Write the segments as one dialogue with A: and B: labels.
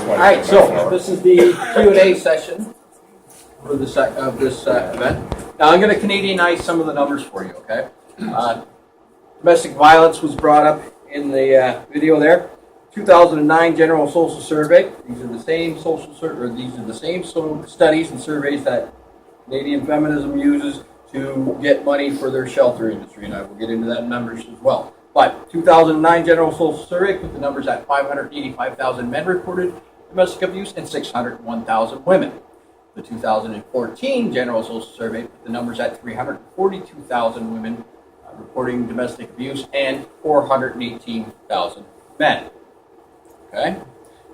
A: All right, so this is the Q&A session for this event. Now I'm going to Canadianize some of the numbers for you, okay? Domestic violence was brought up in the video there. 2009 General Social Survey. These are the same studies and surveys that Canadian Feminism uses to get money for their shelter industry, and I will get into that numbers as well. But 2009 General Social Survey put the numbers at 585,000 men reported domestic abuse and 601,000 women. The 2014 General Social Survey put the numbers at 342,000 women reporting domestic abuse and 418,000 men. Okay?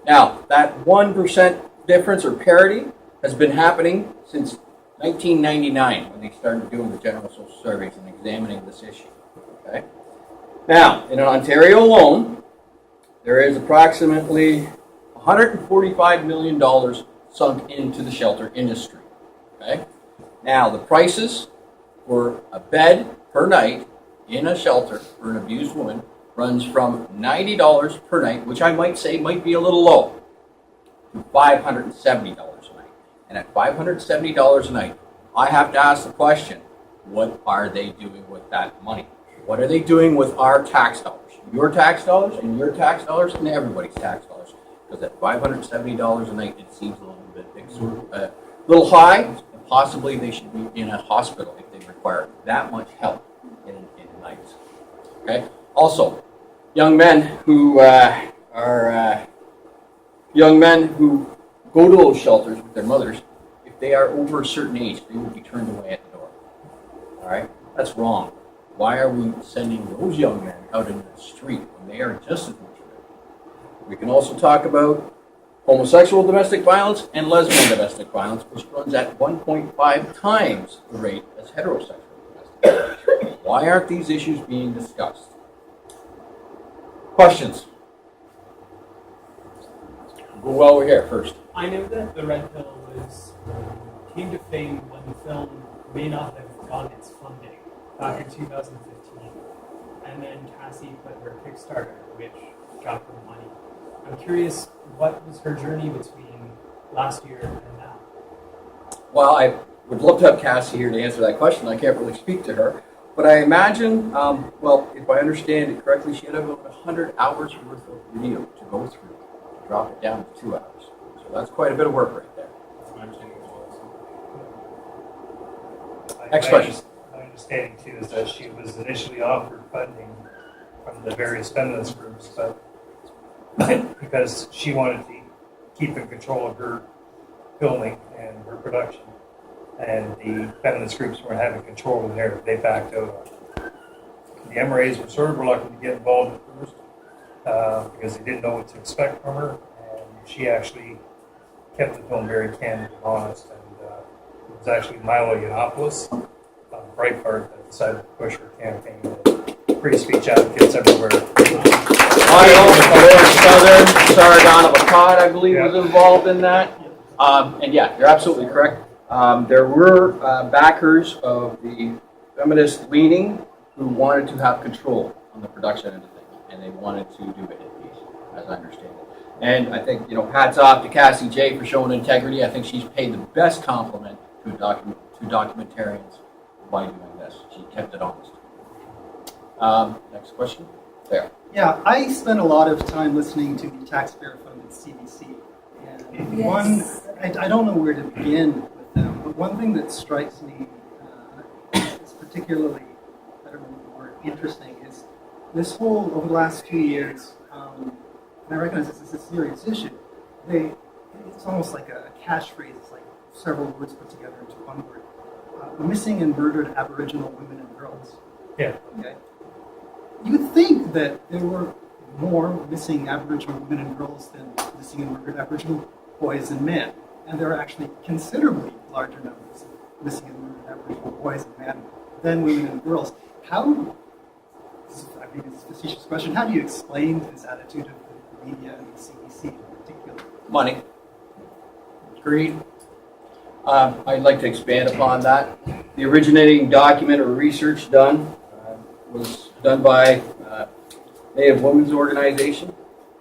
A: Now, that 1% difference or parity has been happening since 1999 when they started doing the General Social Surveys and examining this issue. Okay? Now, in Ontario alone, there is approximately $145 million sunk into the shelter industry. Okay? Now, the prices for a bed per night in a shelter for an abused woman runs from $90 per night, which I might say might be a little low, to $570 a night. And at $570 a night, I have to ask the question, what are they doing with that money? What are they doing with our tax dollars? Your tax dollars and your tax dollars and everybody's tax dollars. Because at $570 a night, it seems a little bit big, a little high, and possibly they should be in a hospital if they require that much help in nights. Okay. Also, young men who go to those shelters with their mothers, if they are over a certain age, they will be turned away at the door. All right, that's wrong. Why are we sending those young men out into the street when they are just as much of it? We can also talk about homosexual domestic violence and lesbian domestic violence, which runs at 1.5 times the rate as heterosexual domestic violence. Why aren't these issues being discussed? Questions? Well, while we're here first.
B: I know that the Red Pill came to fame when the film may not have gotten its funding back in 2015, and then Cassie put her Kickstarter, which got her money. I'm curious, what was her journey between last year and now?
A: Well, I would love to have Cassie here to answer that question. I can't really speak to her. But I imagine, if I understand it correctly, she had about 100 hours worth of video to go through to drop it down to 2 hours. So that's quite a bit of work right there.
C: That's my understanding as well.
A: Next question.
D: My understanding too is that she was initially offered funding from the various feminist groups, but because she wanted to keep in control of her filming and her production, and the feminist groups weren't having control of there, they backed out. The MRAs were sort of reluctant to get involved at first because they didn't know what to expect from her, and she actually kept the film very candid and honest. And it was actually Milo Yiannopoulos, Breitbart, that decided to push her campaign. And free speech advocates everywhere.
A: Milo, Southern, Sardon of Akkad, I believe, was involved in that. And yeah, you're absolutely correct. There were backers of the feminist leaning who wanted to have control on the production of the thing, and they wanted to do it in peace, as I understand it. And I think, hats off to Cassie Jaye for showing integrity. I think she's paid the best compliment to documentarians by doing this. She kept it honest. Next question. There.
E: Yeah, I spent a lot of time listening to the taxpayer-funded CBC, and
F: Yes.
E: I don't know where to begin with them, but one thing that strikes me is particularly, I don't know the word, interesting, is this whole, over the last 2 years, and I recognize this is a serious issue, it's almost like a catchphrase, it's like several words put together into one word. Missing and murdered Aboriginal women and girls.
D: Yeah.
E: Okay. You would think that there were more missing Aboriginal women and girls than missing and murdered Aboriginal boys and men. And there are actually considerably larger numbers of missing and murdered Aboriginal boys and men than women and girls. I mean, it's a facetious question, how do you explain this attitude of the media and the CBC in particular?
A: Money. Greed. I'd like to expand upon that. The originating document or research done was done by Native Women's Organization.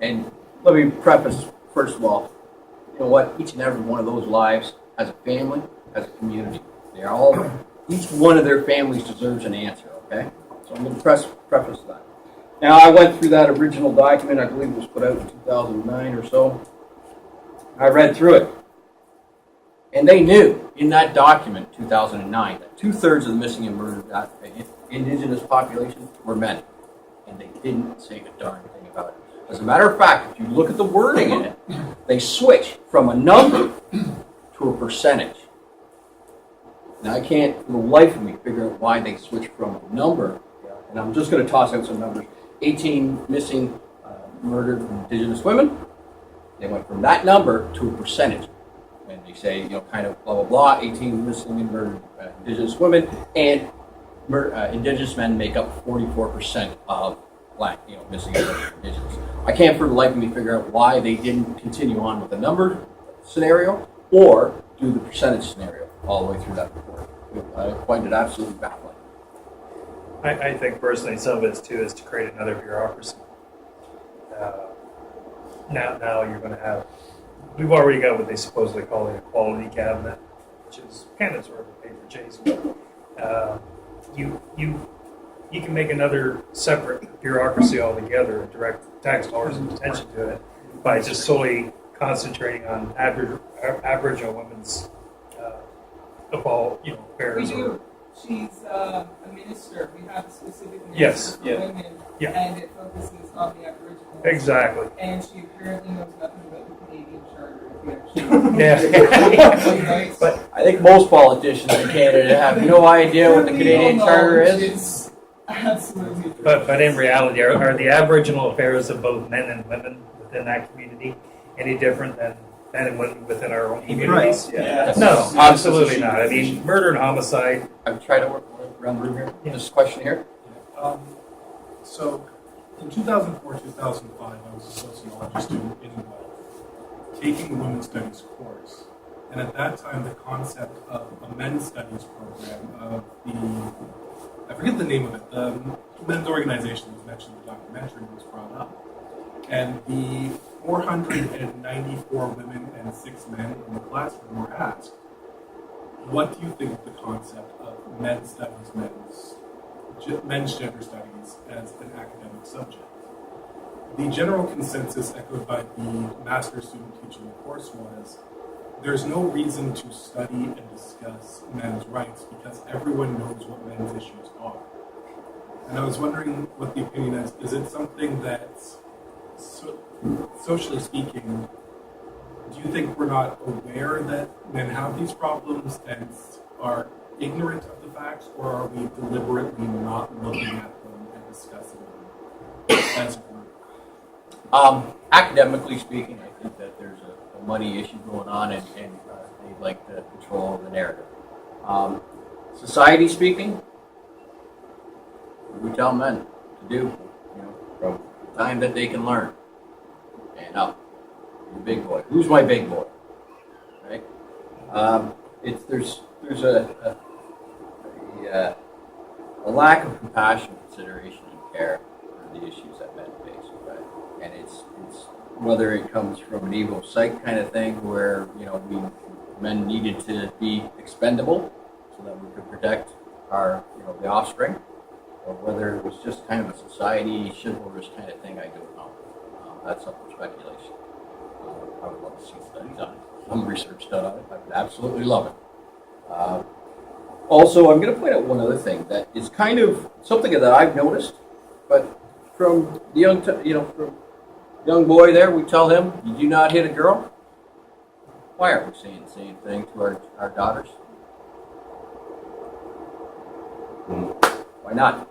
A: And let me preface, first of all, you know what, each and every one of those lives has a family, has a community. They're all, each one of their families deserves an answer, okay? So I'm going to preface that. Now, I went through that original document, I believe it was put out in 2009 or so. I read through it. And they knew in that document, 2009, that 2/3 of the missing and murdered Indigenous population were men. And they didn't say a darn thing about it. As a matter of fact, if you look at the wording in it, they switch from a number to a percentage. Now, I can't for the life of me figure out why they switched from a number, and I'm just going to toss out some numbers. 18 missing murdered Indigenous women. They went from that number to a percentage. And they say, you know, kind of blah, blah, blah, 18 missing and murdered Indigenous women, and Indigenous men make up 44% of black, you know, missing and murdered Indigenous. I can't for the life of me figure out why they didn't continue on with the number scenario or do the percentage scenario all the way through that report. I find it absolutely baffling.
D: I think personally some of it too is to create another bureaucracy. Now you're going to have, we've already got what they supposedly call an equality cabinet, which is kind of sort of a paper chase. You can make another separate bureaucracy altogether and direct tax dollars and attention to it by just solely concentrating on Aboriginal women's affairs.
C: We do. She's a minister. We have a specific minister
D: Yes.
C: for women, and it focuses on the Aboriginal.
D: Exactly.
C: And she apparently knows nothing about the Canadian Charter. If you
D: Yeah.
C: but
A: I think most politicians in Canada have no idea what the Canadian Charter is.
C: Absolutely.
D: But in reality, are the Aboriginal affairs of both men and women within that community any different than men and women within our own communities?
E: Right.
A: Yeah.
D: No, absolutely not. I mean, murder and homicide.
A: I've tried to work around the room here. This question here.
F: So, in 2004, 2005, I was a sociology student in Guelph, taking a women's studies course. And at that time, the concept of a men's studies program of I forget the name of it, the men's organization was mentioned in the documentary was brought up. And the 494 women and 6 men in the classroom were asked, what do you think of the concept of men's studies, men's gender studies as an academic subject? The general consensus echoed by the master's student teaching the course was, there's no reason to study and discuss men's rights because everyone knows what men's issues are. And I was wondering what the opinion is. Is it something that's, socially speaking, do you think we're not aware that men have these problems and are ignorant of the facts, or are we deliberately not looking at them and discussing them as a group?
A: Academically speaking, I think that there's a money issue going on, and they like the control of the narrative. Society speaking, what do we tell men to do, you know, from the time that they can learn and up. The big boy. Who's my big boy? Right? There's a lack of compassion, consideration, and care for the issues that men face, right? And it's whether it comes from an evil psych kind of thing where, you know, men needed to be expendable so that we could protect our, you know, the offspring, or whether it was just kind of a society chivalrous kind of thing, I don't know. That's up for speculation. I would love to see studies on it, some research done on it. I would absolutely love it. Also, I'm going to point out one other thing that is kind of something that I've noticed, but from the from young boy there, we tell him, you do not hit a girl. Why aren't we saying the same thing to our daughters? Why not?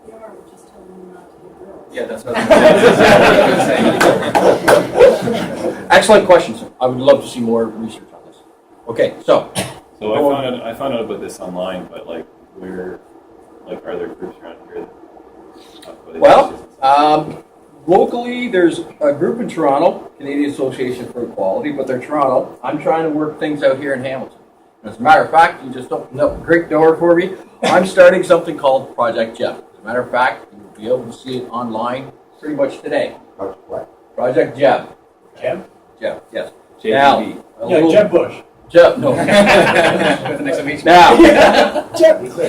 G: We are, we're just telling them not to hit girls.
A: Yeah, that's what I'm saying. Excellent question, sir. I would love to see more research on this. Okay, so.
H: So I found out about this online, but are there groups around here that talk about
A: Well, locally, there's a group in Toronto, Canadian Association for Equality, but they're Toronto. I'm trying to work things out here in Hamilton. And as a matter of fact, you just opened up a great door for me. I'm starting something called Project Jeff. As a matter of fact, you will be able to see it online pretty much today.
I: Project what?
A: Project Jeff.
I: Jeff?
A: Jeff, yes. Now,
H: JBB.
A: a little-
B: Jeb Bush.
A: Jeb, no. Now,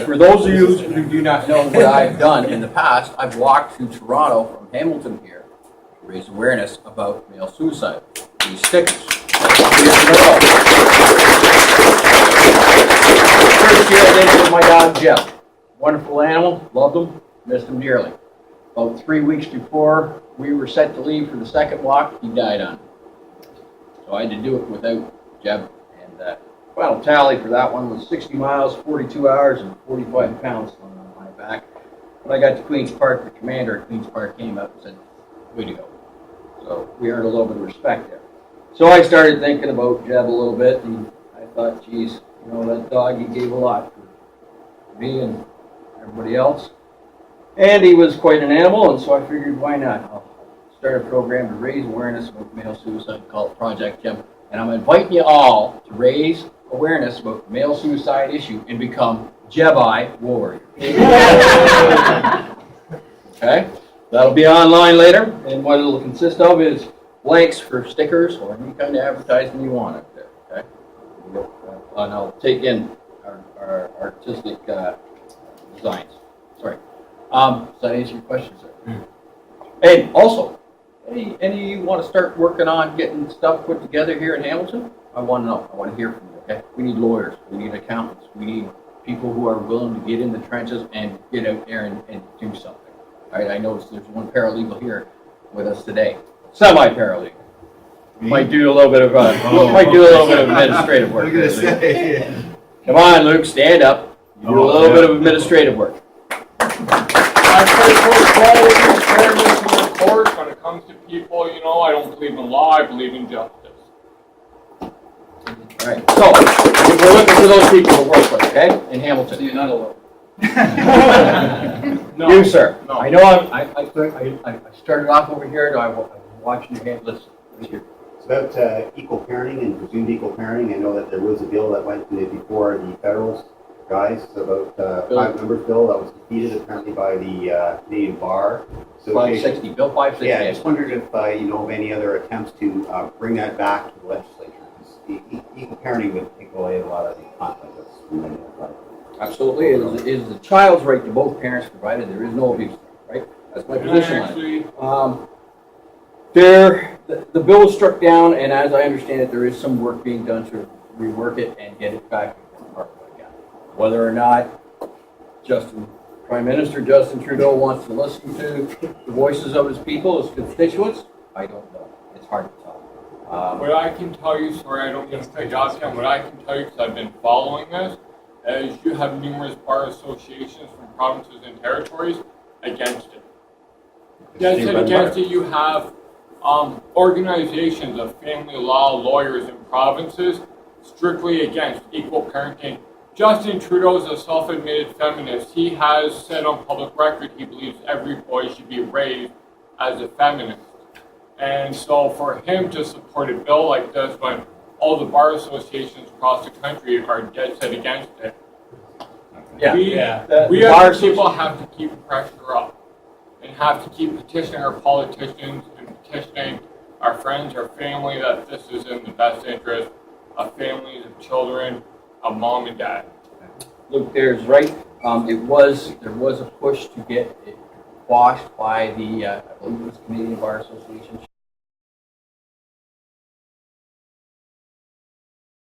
A: for those of you who do not know what I've done in the past, I've walked to Toronto from Hamilton here to raise awareness about male suicide. These stickers. First year I did it with my dog Jeff. Wonderful animal, loved him, missed him dearly. About 3 weeks before we were set to leave for the second walk, he died on. So I had to do it without Jeb. And final tally for that one was 60 miles, 42 hours, and 45 pounds on my back. When I got to Queen's Park, the commander at Queen's Park came up and said, way to go. So we earned a little bit of respect there. So I started thinking about Jeb a little bit, and I thought, geez, you know, that dog, he gave a lot for me and everybody else. And he was quite an animal, and so I figured, why not? I'll start a program to raise awareness about male suicide called Project Jeb. And I'm inviting you all to raise awareness about the male suicide issue and become Jebi warriors. Okay? That'll be online later, and what it'll consist of is blanks for stickers or any kind of advertising you want up there. Okay? And I'll take in our artistic designs. Sorry. Does that answer your question, sir? And also, any of you want to start working on getting stuff put together here in Hamilton? I want to know. I want to hear from you. Okay? We need lawyers. We need accountants. We need people who are willing to get in the trenches and get out there and do something. All right? I noticed there's one paralegal here with us today. Semi-paralegal. Might do a little bit of administrative work. Come on, Luke, stand up. You do a little bit of administrative work.
I: I play for fairness in the court. When it comes to people, you know, I don't believe in law, I believe in justice.
A: All right, so we're looking for those people to work with, okay, in Hamilton.
I: So you're not alone.
A: No. You, sir.
I: No.
A: I know I started off over here, and I was watching your hand. Listen, here.
J: It's about equal parenting and presumed equal parenting. I know that there was a bill that went before the federals guys, about 5-member bill that was defeated apparently by the Canadian Bar Association.
A: 560, Bill 560.
J: Yeah, I just wondered if you know of any other attempts to bring that back to the legislature. Equal parenting would take away a lot of the conflict that's remaining in the life.
A: Absolutely, it is the child's right to both parents, provided there is no abuse, right? That's my position on it. The bill was struck down, and as I understand it, there is some work being done to rework it and get it back in Parliament again. Whether or not Prime Minister Justin Trudeau wants to listen to the voices of his people, his constituents, I don't know. It's hard to tell.
I: What I can tell you, sorry I don't mean to cut you off, Ken, what I can tell you, because I've been following this, is you have numerous bar associations from provinces and territories against it. Against it, you have organizations of family law lawyers in provinces strictly against equal parenting. Justin Trudeau is a self-admitted feminist. He has said on public record he believes every boy should be raised as a feminist. And so for him to support a bill like this when all the bar associations across the country are dead set against it, we as people have to keep pressure up and have to keep petitioning our politicians and petitioning our friends, our family, that this is in the best interest of families, of children, of mom and dad.
A: Luke there's right. There was a push to get it quashed by the I believe it was Canadian Bar Association